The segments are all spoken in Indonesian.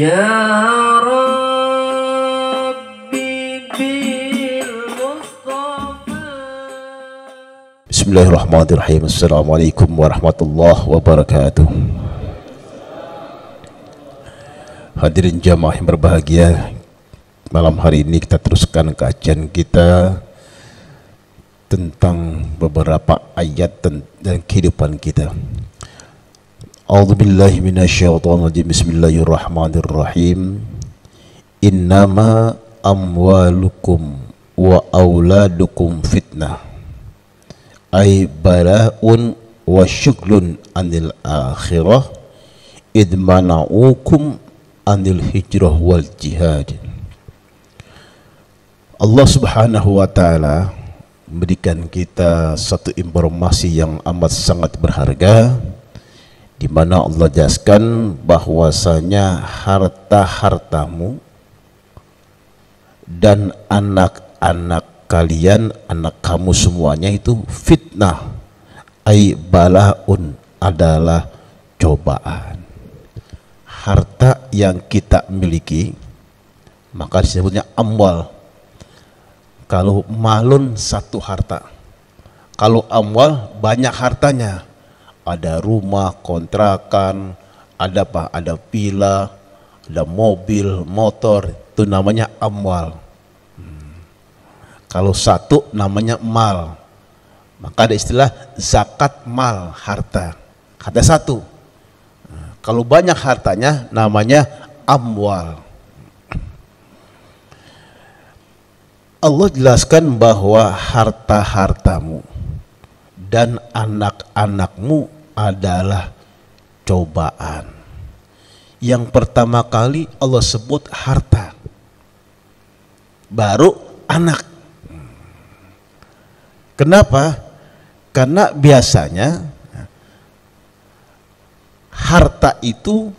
Ya Rabbi bil Mustafa. Bismillahirrahmanirrahim. Assalamualaikum warahmatullahi wabarakatuh. Hadirin jamaah yang berbahagia, malam hari ini kita teruskan kajian kita tentang beberapa ayat dan kehidupan kita. A'udzubillahi minasyaitonirrajim. Bismillahirrahmanirrahim. Innama amwalukum wa auladukum fitnah ay bala'un wa syughlun anil akhirah id mana'ukum anil hijrah wal jihad. Allah Subhanahu wa ta'ala memberikan kita satu informasi yang amat sangat berharga, di mana Allah jelaskan bahwasanya harta-hartamu dan anak-anak kalian, anak kamu semuanya itu fitnah, ay balaun, adalah cobaan. Harta yang kita miliki maka disebutnya amwal. Kalau malun satu harta, kalau amwal banyak hartanya. Ada rumah, kontrakan, ada apa? Ada villa, ada mobil, motor, itu namanya amwal. Kalau satu namanya mal. Maka ada istilah zakat mal, harta. Harta satu. Kalau banyak hartanya namanya amwal. Allah jelaskan bahwa harta-hartamu dan anak-anakmu adalah cobaan. Yang pertama kali Allah sebut harta, baru anak. Kenapa? Karena biasanya harta itu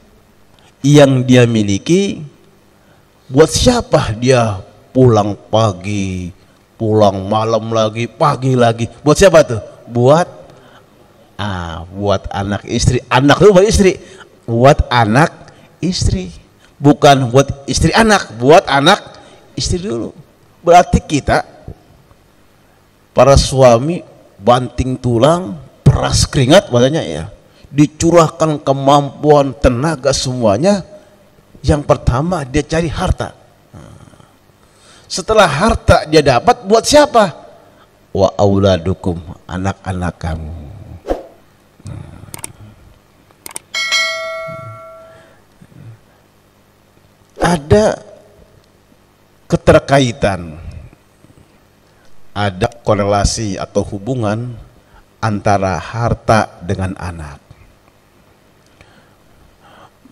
yang dia miliki buat siapa? Dia pulang pagi, pulang malam lagi, pagi lagi. Buat siapa tuh? Buat anak istri. Anak itu buat istri. Buat anak istri. Bukan buat istri anak, buat anak istri dulu. Berarti kita para suami banting tulang, peras keringat badannya ya. Dicurahkan kemampuan, tenaga semuanya. Yang pertama dia cari harta. Setelah harta dia dapat, buat siapa? Wa auladukum, anak-anak kamu. Ada keterkaitan, ada korelasi atau hubungan antara harta dengan anak.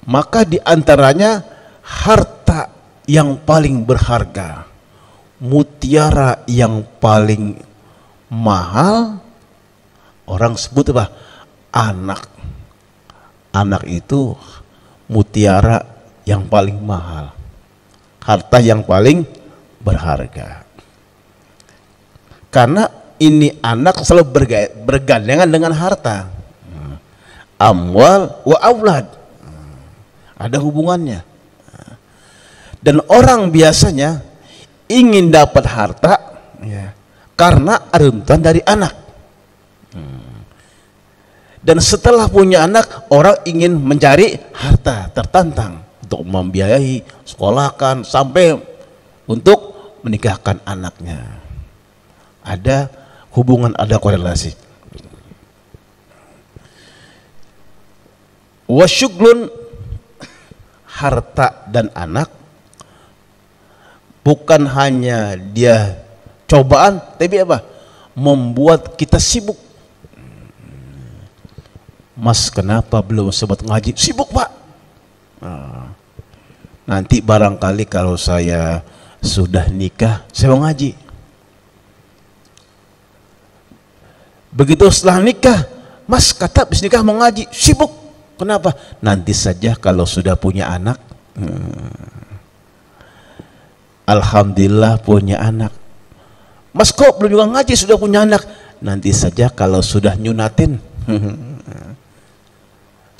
Maka di antaranya harta yang paling berharga, mutiara yang paling mahal, orang sebut apa? Anak. Anak itu mutiara yang paling mahal, harta yang paling berharga. Karena ini anak selalu bergandengan dengan harta. Amwal wa aulad, ada hubungannya. Dan orang biasanya ingin dapat harta ya, karena ada tuntutan dari anak. Dan setelah punya anak, orang ingin mencari harta, tertantang untuk membiayai sekolahkan sampai untuk menikahkan anaknya. Ada hubungan, ada korelasi. Wasyuglun, harta dan anak bukan hanya dia cobaan, tapi apa? Membuat kita sibuk. Mas, kenapa belum sempat ngaji? Sibuk, Pak. Nanti barangkali kalau saya sudah nikah, saya mau ngaji. Begitu setelah nikah, Mas kata habis nikah mau ngaji, sibuk. Kenapa? Nanti saja kalau sudah punya anak. Alhamdulillah punya anak. Mas kok belum juga ngaji sudah punya anak? Nanti saja kalau sudah nyunatin.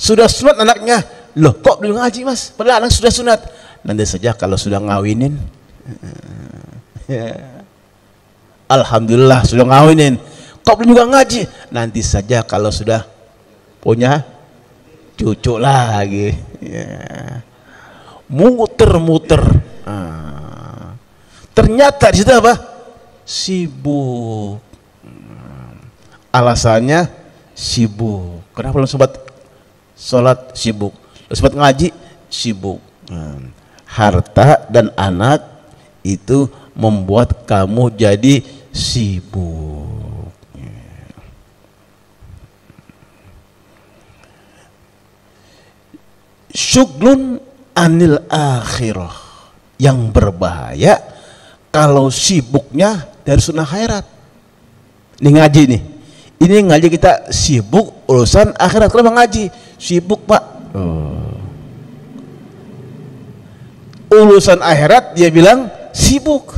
Sudah sunat anaknya, Loh kok belum ngaji mas? Padahal anak sudah sunat. Nanti saja kalau sudah ngawinin. Alhamdulillah sudah ngawinin. Kok belum juga ngaji? Nanti saja kalau sudah punya cucu lagi. Muter-muter. Ternyata di situ apa? Sibuk. Alasannya sibuk. Kenapa belum sempat sholat? Sibuk. Belum sempat ngaji? Sibuk. Harta dan anak itu membuat kamu jadi sibuk. Syughlun anil akhirah. Yang berbahaya kalau sibuknya dari sunnah akhirat. Ini ngaji nih. Ini ngaji kita sibuk urusan akhirat. Kenapa ngaji? Sibuk pak. Urusan akhirat dia bilang sibuk.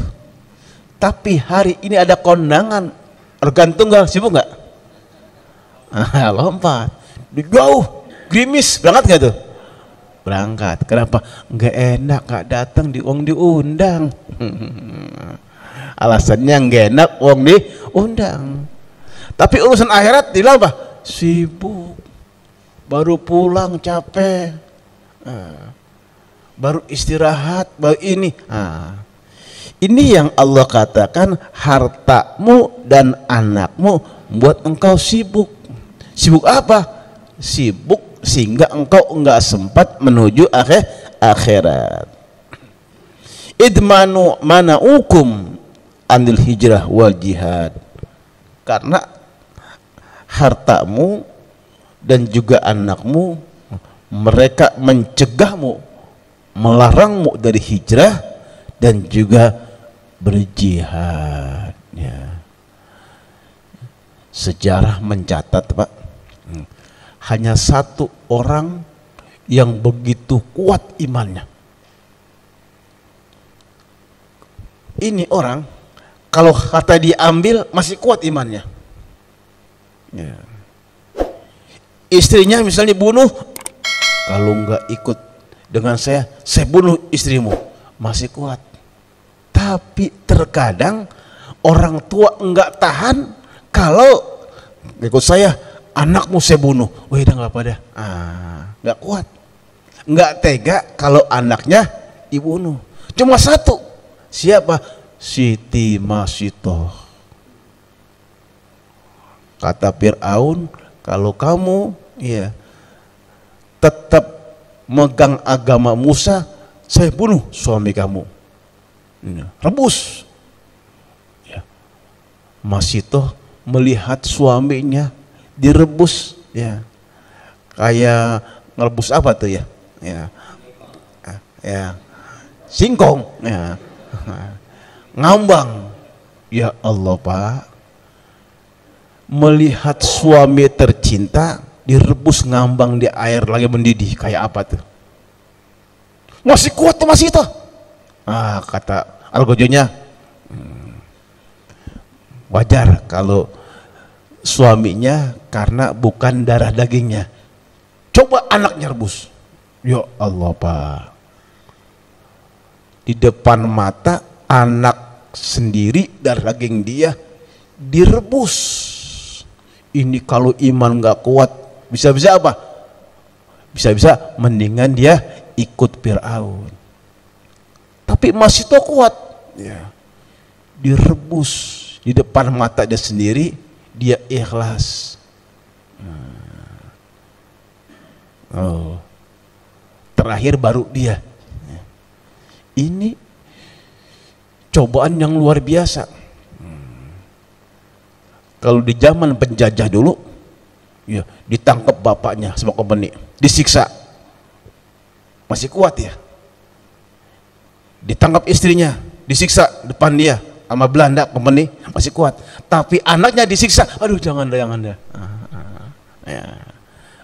Tapi hari ini ada kondangan organ tunggal, sibuk nggak? Lompat. Jauh, gerimis, berangkat nggak tuh? Berangkat. Kenapa? Nggak enak, nggak datang di uang diundang. Alasannya nggak enak, uang diundang. Tapi urusan akhirat dia apa? Sibuk. Baru pulang capek. Baru istirahat, baru ini. Ini yang Allah katakan, hartamu dan anakmu buat engkau sibuk. Sibuk apa? Sibuk sehingga engkau enggak sempat menuju akhirat. Idmanu mana'ukum anil hijrah wal jihad. Karena hartamu dan juga anakmu, mereka mencegahmu, melarangmu dari hijrah dan juga berjihad. Sejarah mencatat pak, hanya satu orang yang begitu kuat imannya. Ini orang kalau kata diambil masih kuat imannya. Istrinya misalnya bunuh, kalau nggak ikut dengan saya bunuh istrimu, masih kuat. Tapi terkadang orang tua enggak tahan, kalau ikut saya anakmu saya bunuh, wah udah nggak apa dah, nggak kuat, nggak tega kalau anaknya dibunuh. Cuma satu, siapa? Siti Masitoh. Kata Fir'aun, kalau kamu tetap megang agama Musa, saya bunuh suami kamu. Rebus. Masitoh melihat suaminya direbus, kayak ngerebus apa tuh singkong, ngambang. Ya Allah pak, melihat suami tercinta direbus ngambang di air lagi mendidih, kayak apa tuh? Masih kuat tuh masih itu. Kata Algojonya, wajar kalau suaminya karena bukan darah dagingnya. Coba anaknya rebus. Ya Allah pak, di depan mata anak sendiri darah daging dia direbus. Ini kalau iman nggak kuat, bisa-bisa apa? Bisa-bisa mendingan dia ikut Fir'aun. Tapi masih tuh kuat, direbus di depan mata dia sendiri, dia ikhlas. Terakhir baru dia. Ini cobaan yang luar biasa. Kalau di zaman penjajah dulu, ditangkap bapaknya sama kompeni, disiksa, masih kuat ya. Ditangkap istrinya, disiksa depan dia sama Belanda kompeni, masih kuat. Tapi anaknya disiksa, aduh jangan dah.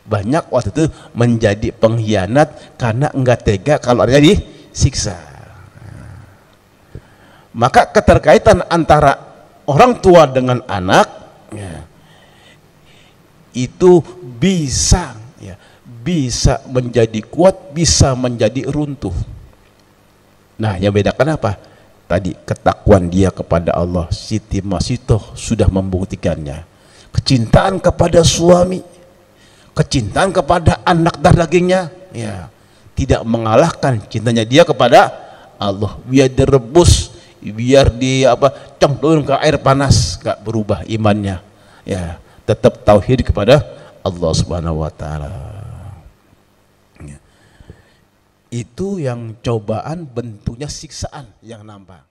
Banyak waktu itu menjadi pengkhianat karena enggak tega kalau anaknya disiksa. Maka keterkaitan antara orang tua dengan anak itu bisa bisa menjadi kuat, bisa menjadi runtuh. Nah, yang bedakan apa? Tadi ketakwaan dia kepada Allah. Siti Masitoh sudah membuktikannya. Kecintaan kepada suami, kecintaan kepada anak darah dagingnya, ya, tidak mengalahkan cintanya dia kepada Allah. Biar direbus, biar di cemplung ke air panas, gak berubah imannya, ya, tetap tauhid kepada Allah Subhanahu wa taala. Ya. Itu yang cobaan bentuknya siksaan yang nampak.